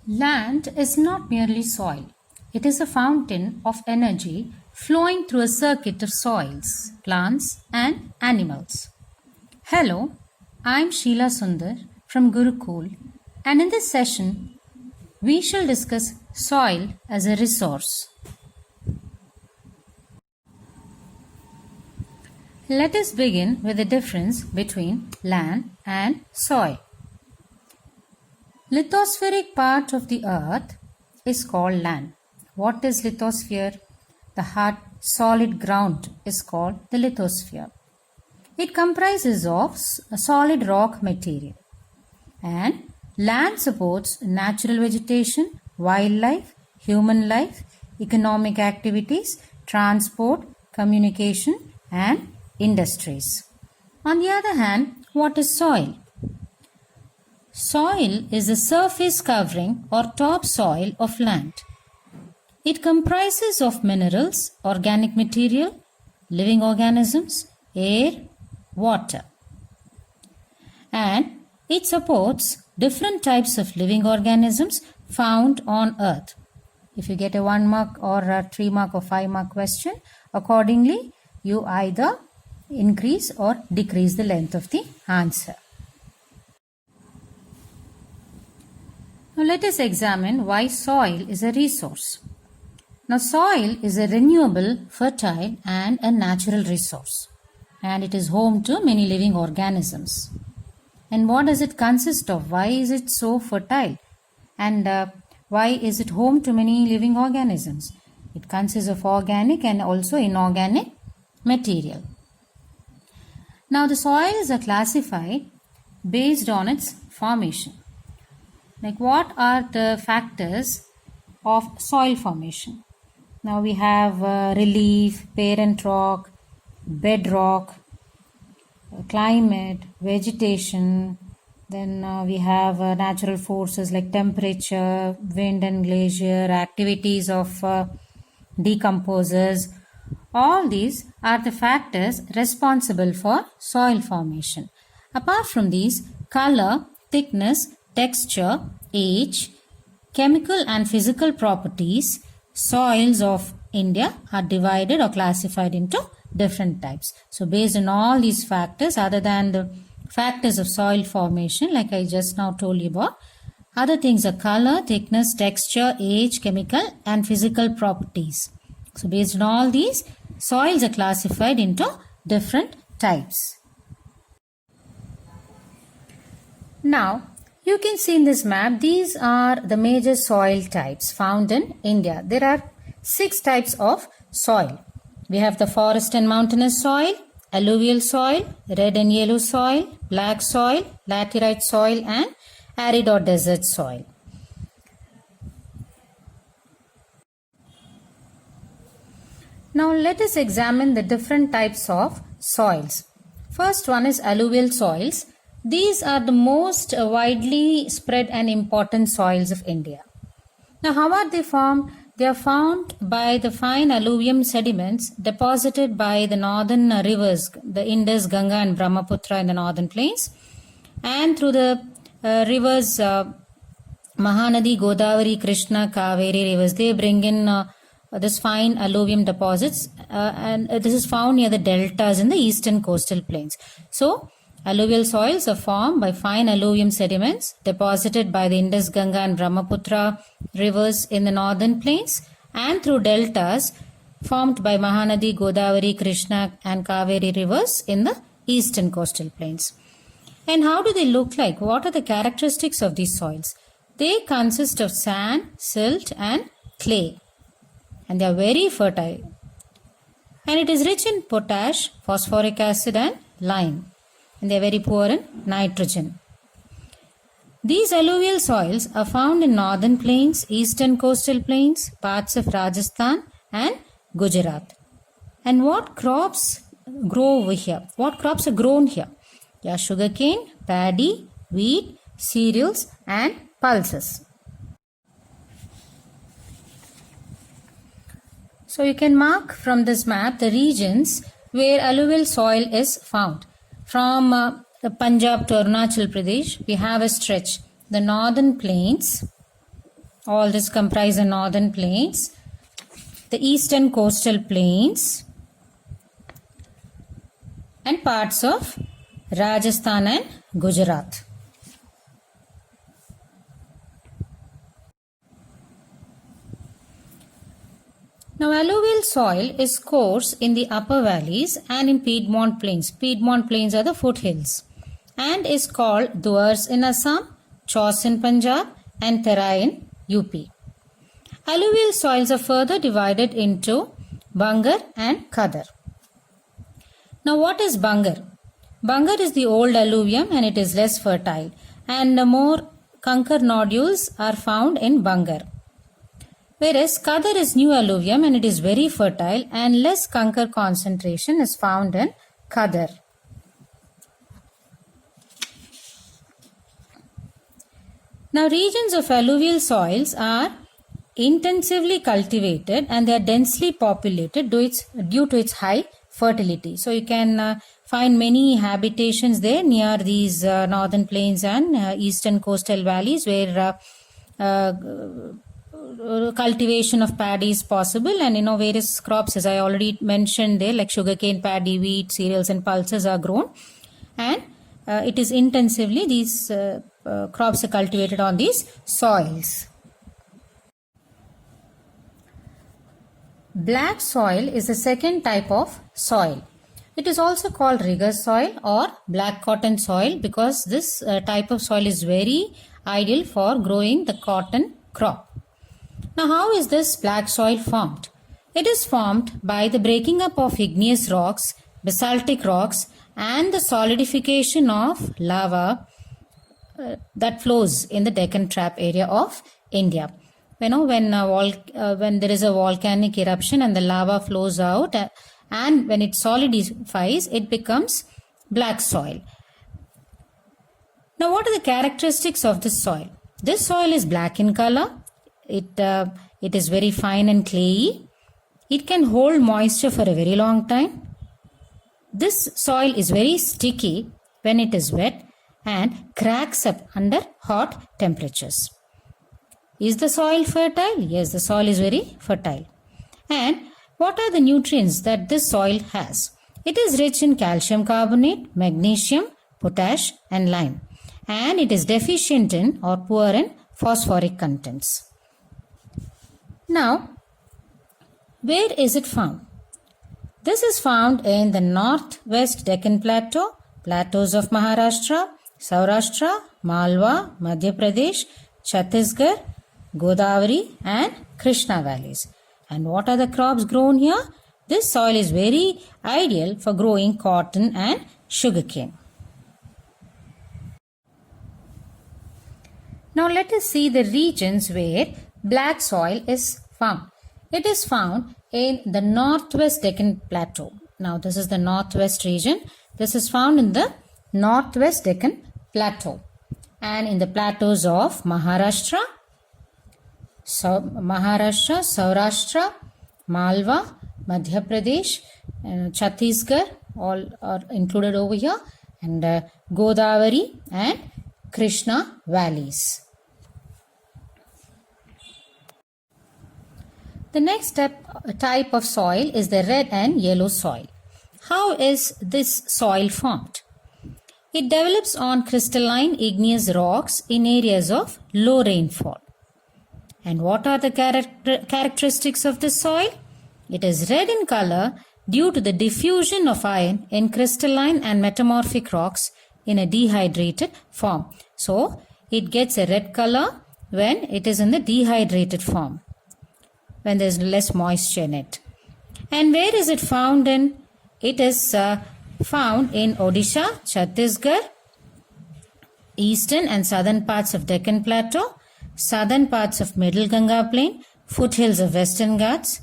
Land is not merely soil. It is a fountain of energy flowing through a circuit of soils, plants, and animals. Hello, I'm Sheila Sundar from Gurukul, and in this session, we shall discuss soil as a resource. Let us begin with the difference between land and soil. Lithospheric part of the earth is called land. What is lithosphere? The hard solid ground is called the lithosphere. It comprises of a solid rock material, and land supports natural vegetation, wildlife, human life, economic activities, transport, communication, and industries. On the other hand, what is soil? Soil is the surface covering or topsoil of land. It comprises of minerals, organic material, living organisms, air, water. And it supports different types of living organisms found on earth. If you get a 1 mark or a 3 mark or 5 mark question, accordingly you either increase or decrease the length of the answer. Now let us examine why soil is a resource. Now soil is a renewable, fertile and a natural resource, and it is home to many living organisms. And what does it consist of? Why is it so fertile? And why is it home to many living organisms? It consists of organic and also inorganic material. Now the soils are classified based on its formation. Like what are the factors of soil formation? Now we have relief, parent rock, bedrock, climate, vegetation. Then we have natural forces like temperature, wind and glacier, activities of decomposers. All these are the factors responsible for soil formation. Apart from these, color, thickness, texture, age, chemical and physical properties, soils of India are divided or classified into different types. So based on all these factors, other than the factors of soil formation, like I just now told you about, other things are color, thickness, texture, age, chemical and physical properties. So based on all these, soils are classified into different types. Now, you can see in this map, these are the major soil types found in India. There are 6 types of soil. We have the forest and mountainous soil, alluvial soil, red and yellow soil, black soil, laterite soil and arid or desert soil. Now let us examine the different types of soils. First one is alluvial soils. These are the most widely spread and important soils of India. Now how are they formed? They are formed by the fine alluvium sediments deposited by the northern rivers, the Indus, Ganga and Brahmaputra in the northern plains, and through the rivers Mahanadi, Godavari, Krishna, Kaveri rivers. They bring in this fine alluvium deposits and this is found near the deltas in the eastern coastal plains. So alluvial soils are formed by fine alluvium sediments deposited by the Indus, Ganga and Brahmaputra rivers in the northern plains and through deltas formed by Mahanadi, Godavari, Krishna and Kaveri rivers in the eastern coastal plains. And how do they look like? What are the characteristics of these soils? They consist of sand, silt and clay, and they are very fertile. And it is rich in potash, phosphoric acid and lime. And they are very poor in nitrogen. These alluvial soils are found in northern plains, eastern coastal plains, parts of Rajasthan and Gujarat. And what crops grow over here? What crops are grown here? Yeah, sugarcane, paddy, wheat, cereals and pulses. So you can mark from this map the regions where alluvial soil is found. From Punjab to Arunachal Pradesh, we have a stretch, the northern plains, All this comprise the northern plains, the eastern coastal plains, and parts of Rajasthan and Gujarat. Now, alluvial soil is coarse in the upper valleys and in Piedmont plains. Piedmont plains are the foothills and is called Duars in Assam, Chos in Punjab, and Terai in UP. Alluvial soils are further divided into Bangar and Khadar. Now, what is Bangar? Bangar is the old alluvium and it is less fertile, and more conker nodules are found in Bangar. Whereas Khadar is new alluvium and it is very fertile, and less conker concentration is found in Khadar. Now, regions of alluvial soils are intensively cultivated and they are densely populated due to its high fertility. So, you can find many habitations there near these northern plains and eastern coastal valleys where cultivation of paddy is possible, and various crops, as I already mentioned there, like sugarcane, paddy, wheat, cereals and pulses are grown, and it is intensively these crops are cultivated on these soils. Black soil is the second type of soil. It is also called rigger soil or black cotton soil because this type of soil is very ideal for growing the cotton crop. Now, how is this black soil formed? It is formed by the breaking up of igneous rocks, basaltic rocks, and the solidification of lava that flows in the Deccan Trap area of India. When there is a volcanic eruption and the lava flows out, and when it solidifies, it becomes black soil. Now, what are the characteristics of this soil? This soil is black in color. It is very fine and clayey. It can hold moisture for a very long time. This soil is very sticky when it is wet and cracks up under hot temperatures. Is the soil fertile? Yes, the soil is very fertile. And what are the nutrients that this soil has? It is rich in calcium carbonate, magnesium, potash and lime. And it is deficient in or poor in phosphoric contents. Now, where is it found? This is found in the northwest Deccan Plateau, plateaus of Maharashtra, Saurashtra, Malwa, Madhya Pradesh, Chhattisgarh, Godavari and Krishna valleys. And what are the crops grown here? This soil is very ideal for growing cotton and sugarcane. Now let us see the regions where black soil is found. It is found in the northwest Deccan Plateau. Now this is the northwest region. This is found in the northwest Deccan Plateau and in the plateaus of Maharashtra, Saurashtra, Malwa, Madhya Pradesh, Chhattisgarh, all are included over here, and Godavari and Krishna valleys. The next type of soil is the red and yellow soil. How is this soil formed? It develops on crystalline igneous rocks in areas of low rainfall. And what are the characteristics of this soil? It is red in color due to the diffusion of iron in crystalline and metamorphic rocks in a dehydrated form. So, it gets a red color when it is in the dehydrated form, when there is less moisture in it. And where is it found in? It is found in Odisha, Chhattisgarh, eastern and southern parts of Deccan Plateau, southern parts of Middle Ganga Plain, foothills of Western Ghats.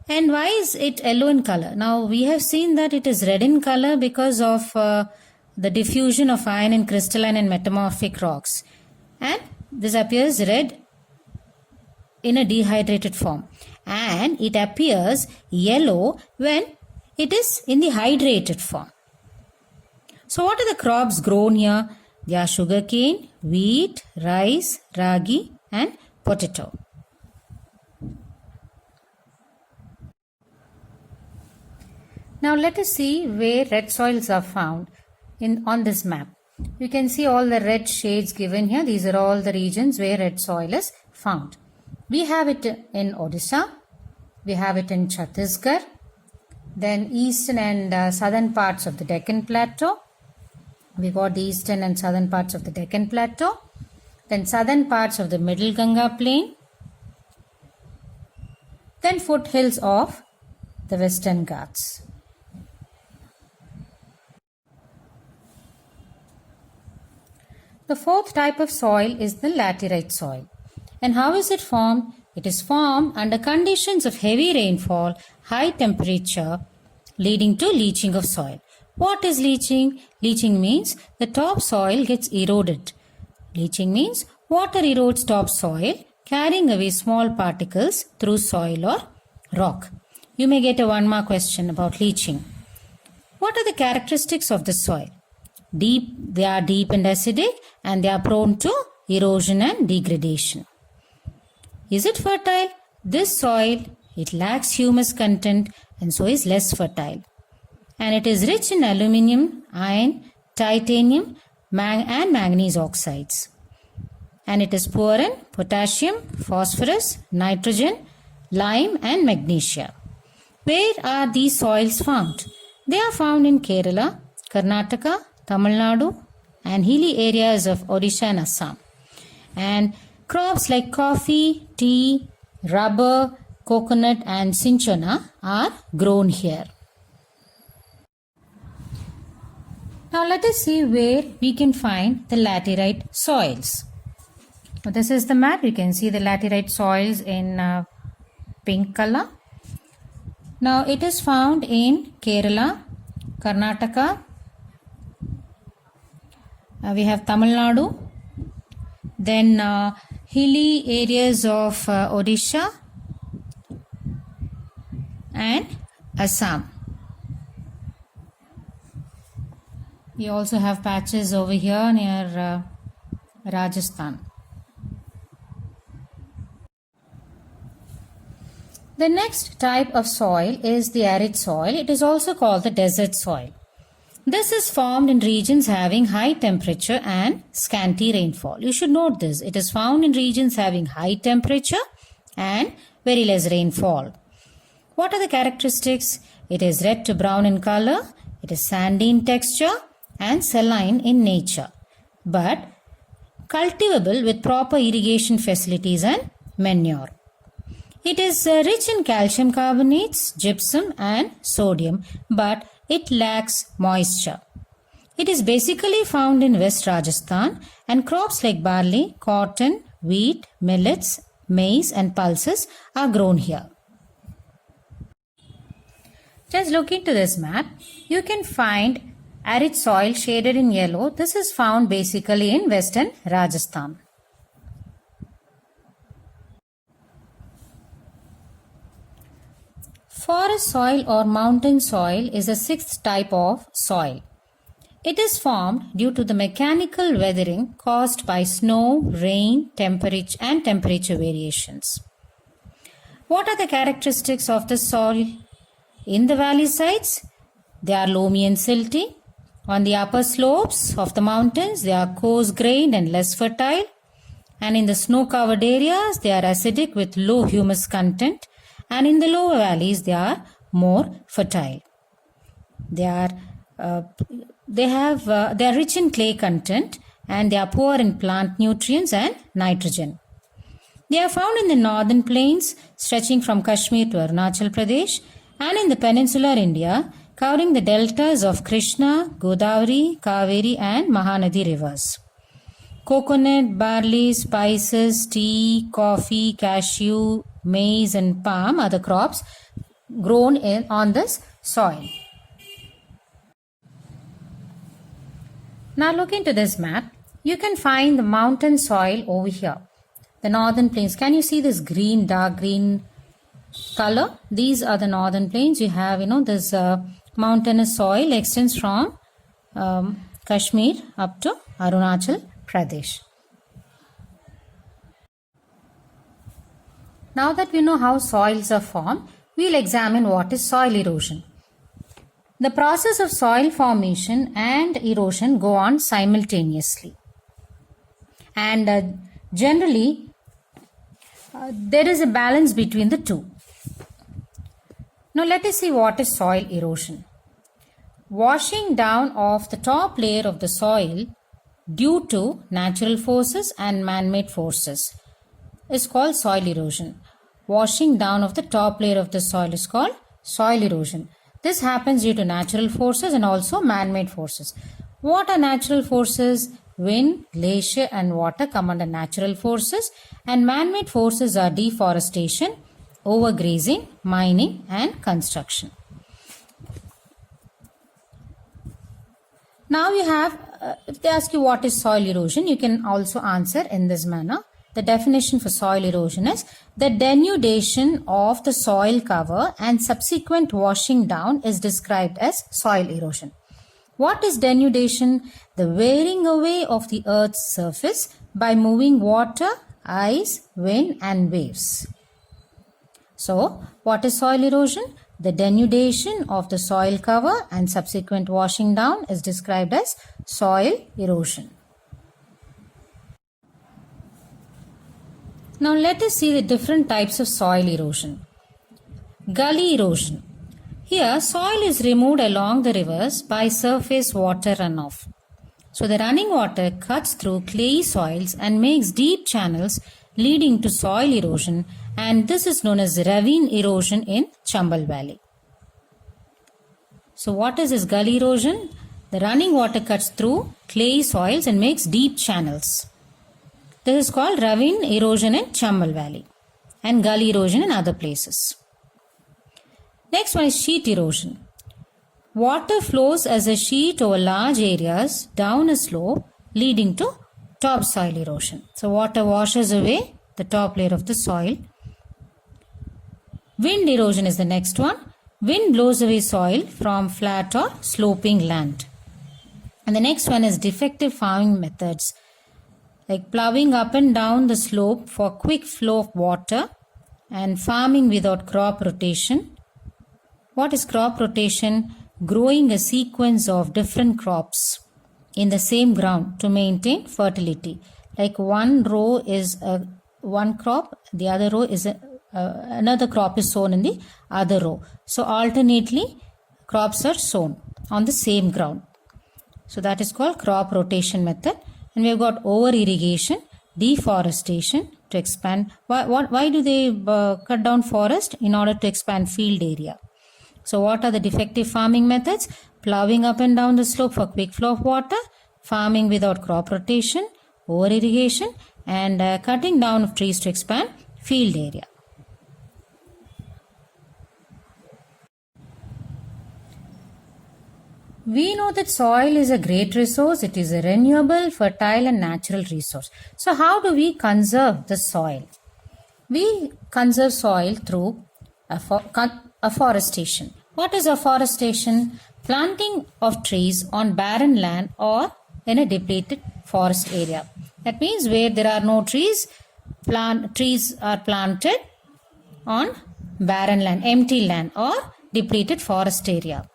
And why is it yellow in color? Now we have seen that it is red in color because of the diffusion of iron in crystalline and metamorphic rocks. And this appears red in a dehydrated form. And it appears yellow when it is in the hydrated form. So what are the crops grown here? They are sugarcane, wheat, rice, ragi and potato. Now let us see where red soils are found on this map. You can see all the red shades given here. These are all the regions where red soil is found. We have it in Odisha, we have it in Chhattisgarh, then eastern and southern parts of the Deccan Plateau. We got the eastern and southern parts of the Deccan Plateau, then southern parts of the Middle Ganga Plain, then foothills of the Western Ghats. The fourth type of soil is the laterite soil. And how is it formed? It is formed under conditions of heavy rainfall, high temperature, leading to leaching of soil. What is leaching? Leaching means the top soil gets eroded. Leaching means water erodes topsoil, carrying away small particles through soil or rock. You may get a 1-mark question about leaching. What are the characteristics of the soil? They are deep and acidic, and they are prone to erosion and degradation. Is it fertile? This soil, it lacks humus content and so is less fertile. And it is rich in aluminium, iron, titanium, and manganese oxides. And it is poor in potassium, phosphorus, nitrogen, lime and magnesia. Where are these soils found? They are found in Kerala, Karnataka, Tamil Nadu and hilly areas of Odisha and Assam. And crops like coffee, tea, rubber, coconut and cinchona are grown here. Now let us see where we can find the laterite soils. So this is the map. You can see the laterite soils in pink color. Now it is found in Kerala, Karnataka, we have Tamil Nadu, then hilly areas of Odisha and Assam. We also have patches over here near Rajasthan. The next type of soil is the arid soil. It is also called the desert soil. This is formed in regions having high temperature and scanty rainfall. You should note this. It is found in regions having high temperature and very less rainfall. What are the characteristics? It is red to brown in color. It is sandy in texture and saline in nature, but cultivable with proper irrigation facilities and manure. It is rich in calcium carbonates, gypsum and sodium, but it lacks moisture. It is basically found in West Rajasthan, and crops like barley, cotton, wheat, millets, maize and pulses are grown here. Just look into this map. You can find arid soil shaded in yellow. This is found basically in western Rajasthan. Forest soil or mountain soil is the sixth type of soil. It is formed due to the mechanical weathering caused by snow, rain, temperature variations. What are the characteristics of the soil? In the valley sides, they are loamy and silty. On the upper slopes of the mountains, they are coarse-grained and less fertile. And in the snow-covered areas, they are acidic with low humus content. And in the lower valleys, they are more fertile. They are rich in clay content and they are poor in plant nutrients and nitrogen. They are found in the northern plains stretching from Kashmir to Arunachal Pradesh and in the peninsular India covering the deltas of Krishna, Godavari, Kaveri and Mahanadi rivers. Coconut, barley, spices, tea, coffee, cashew, maize and palm are the crops grown on this soil. Now look into this map. You can find the mountain soil over here. The northern plains. Can you see this green, dark green color? These are the northern plains. You have, this mountainous soil extends from Kashmir up to Arunachal Pradesh. Now that we know how soils are formed, we'll examine what is soil erosion. The process of soil formation and erosion go on simultaneously. And generally, there is a balance between the two. Now let us see what is soil erosion. Washing down of the top layer of the soil due to natural forces and man-made forces is called soil erosion. Washing down of the top layer of the soil is called soil erosion. This happens due to natural forces and also man-made forces. What are natural forces? Wind, glacier and water come under natural forces, and man-made forces are deforestation, overgrazing, mining and construction. Now you have, if they ask you what is soil erosion, you can also answer in this manner. The definition for soil erosion is the denudation of the soil cover and subsequent washing down is described as soil erosion. What is denudation? The wearing away of the earth's surface by moving water, ice, wind and waves. So, what is soil erosion? The denudation of the soil cover and subsequent washing down is described as soil erosion. Now let us see the different types of soil erosion. Gully erosion. Here soil is removed along the rivers by surface water runoff. So the running water cuts through clayey soils and makes deep channels leading to soil erosion, and this is known as ravine erosion in Chambal Valley. So what is this gully erosion? The running water cuts through clayey soils and makes deep channels. This is called ravine erosion in Chambal Valley and gully erosion in other places. Next one is sheet erosion. Water flows as a sheet over large areas down a slope leading to topsoil erosion. So water washes away the top layer of the soil. Wind erosion is the next one. Wind blows away soil from flat or sloping land. And the next one is defective farming methods, like plowing up and down the slope for quick flow of water and farming without crop rotation. What is crop rotation? Growing a sequence of different crops in the same ground to maintain fertility. Like one row is one crop, the other row is another crop is sown in the other row. So alternately crops are sown on the same ground. So that is called crop rotation method. And we have got over irrigation, deforestation to expand. Why do they cut down forest? In order to expand field area. So what are the defective farming methods? Plowing up and down the slope for quick flow of water, farming without crop rotation, over irrigation and cutting down of trees to expand field area. We know that soil is a great resource. It is a renewable, fertile and natural resource. So how do we conserve the soil? We conserve soil through afforestation. What is afforestation? Planting of trees on barren land or in a depleted forest area. That means where there are no trees, trees are planted on barren land, empty land or depleted forest area.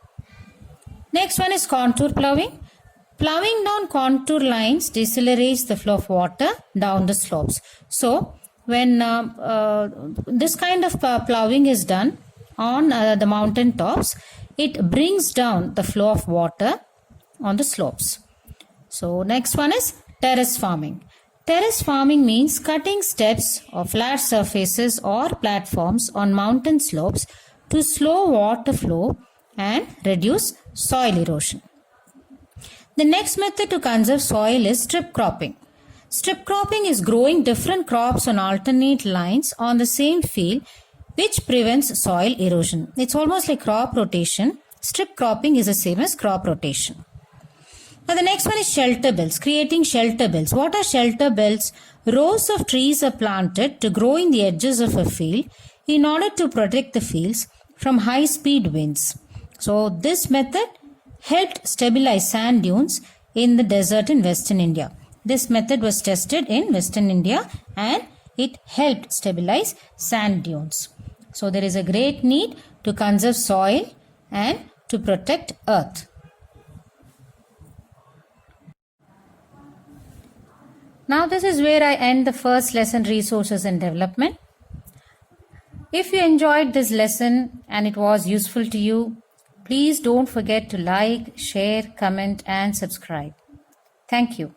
Next one is contour plowing. Plowing down contour lines decelerates the flow of water down the slopes. So when this kind of plowing is done on the mountain tops, it brings down the flow of water on the slopes. So next one is terrace farming. Terrace farming means cutting steps or flat surfaces or platforms on mountain slopes to slow water flow and reduce soil erosion. The next method to conserve soil is strip cropping. Strip cropping is growing different crops on alternate lines on the same field, which prevents soil erosion. It's almost like crop rotation. Strip cropping is the same as crop rotation. Now the next one is shelter belts, creating shelter belts. What are shelter belts? Rows of trees are planted to grow in the edges of a field in order to protect the fields from high speed winds. So this method helped stabilize sand dunes in the desert in Western India. This method was tested in Western India and it helped stabilize sand dunes. So there is a great need to conserve soil and to protect earth. Now this is where I end the first lesson, resources and development. If you enjoyed this lesson and it was useful to you, please don't forget to like, share, comment and subscribe. Thank you.